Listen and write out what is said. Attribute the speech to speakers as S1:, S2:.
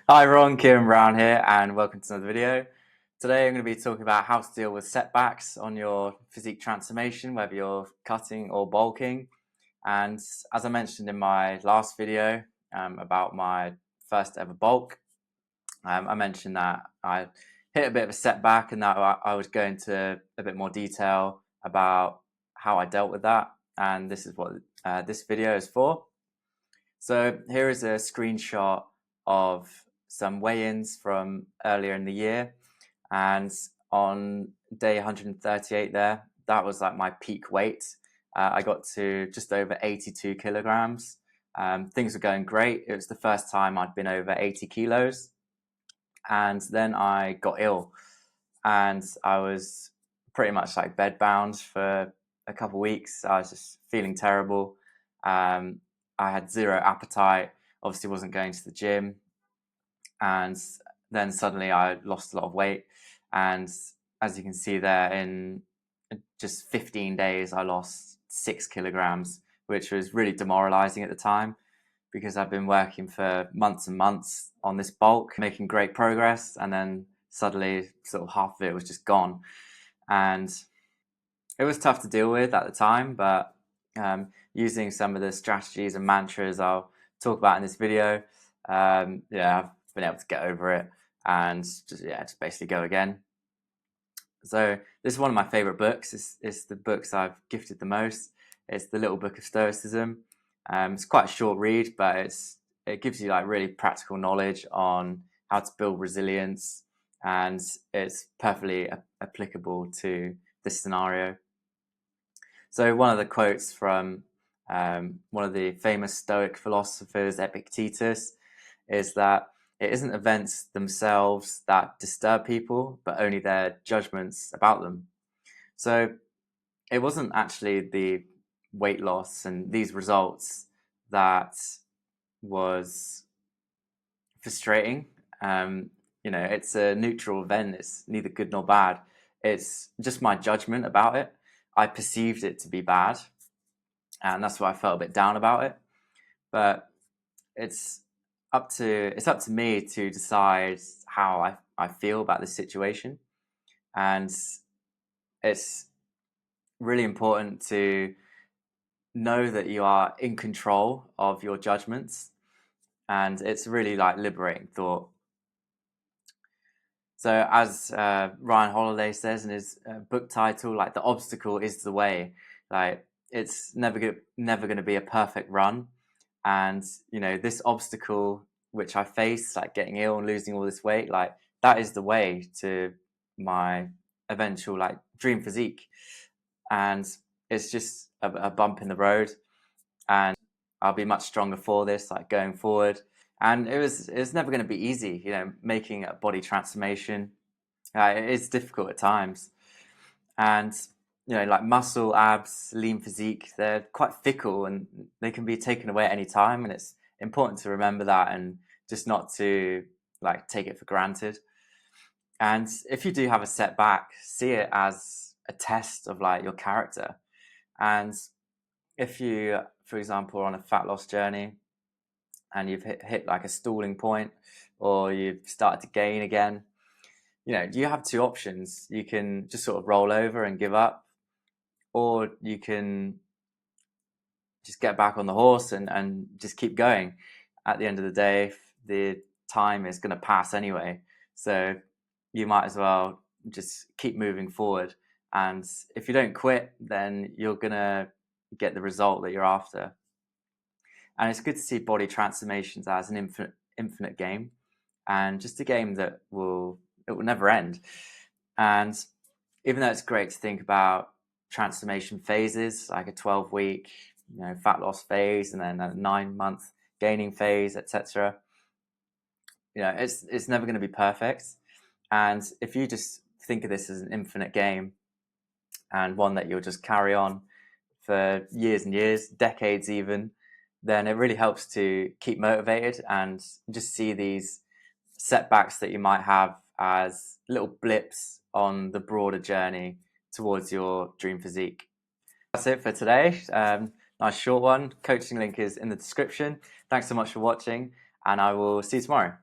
S1: Hi everyone, Kieran Brown here, and welcome to another video. Today I'm going to be talking about how to deal with setbacks on your physique transformation, whether you're cutting or bulking. And as I mentioned in my last video about my first ever bulk, I mentioned that I hit a bit of a setback and that I would go into a bit more detail about how I dealt with that. And this is what this video is for. So here is a screenshot of some weigh-ins from earlier in the year, and on day 138 there, that was like my peak weight. I got to just over 82 kilograms. Things were going great. It was the first time I'd been over 80 kilos, and then I got ill, and I was pretty much like bedbound for a couple of weeks. I was just feeling terrible. I had zero appetite, obviously wasn't going to the gym, and then suddenly I lost a lot of weight. And as you can see there, in just 15 days, I lost 6 kilograms, which was really demoralizing at the time because I've been working for months and months on this bulk, making great progress, and then suddenly sort of half of it was just gone. And it was tough to deal with at the time, but using some of the strategies and mantras I'll talk about in this video, yeah, I've been able to get over it and just basically go again. So this is one of my favorite books. It's the books I've gifted the most. It's the Little Book of Stoicism. It's quite a short read, but it gives you like really practical knowledge on how to build resilience, and it's perfectly applicable to this scenario. So one of the quotes from one of the famous Stoic philosophers, Epictetus, is that it isn't events themselves that disturb people, but only their judgments about them. So it wasn't actually the weight loss and these results that was frustrating. It's a neutral event. It's neither good nor bad. It's just my judgment about it. I perceived it to be bad, and that's why I felt a bit down about it. But it's it's up to me to decide how I feel about this situation, and it's really important to know that you are in control of your judgments, and it's really like liberating thought. So as Ryan Holiday says in his book title, like the obstacle is the way. Like it's never going to be a perfect run, and this obstacle which I face, like getting ill and losing all this weight, like that is the way to my eventual like dream physique, and it's just a bump in the road, and I'll be much stronger for this, like going forward. And it's never going to be easy, making a body transformation. It is difficult at times, and like muscle, abs, lean physique, they're quite fickle and they can be taken away at any time. And it's important to remember that and just not to like take it for granted. And if you do have a setback, see it as a test of like your character. And if you, for example, are on a fat loss journey and you've hit like a stalling point, or you've started to gain again, you have two options. You can just sort of roll over and give up, or you can just get back on the horse and just keep going. At the end of the day, the time is going to pass anyway. So you might as well just keep moving forward. And if you don't quit, then you're going to get the result that you're after. And it's good to see body transformations as an infinite game, and just a game that will never end. And even though it's great to think about transformation phases, like a 12-week fat loss phase and then a 9-month gaining phase, etc., it's never going to be perfect. And if you just think of this as an infinite game, and one that you'll just carry on for years and years, decades even, then it really helps to keep motivated and just see these setbacks that you might have as little blips on the broader journey towards your dream physique. That's it for today. Nice short one. Coaching link is in the description. Thanks so much for watching, and I will see you tomorrow.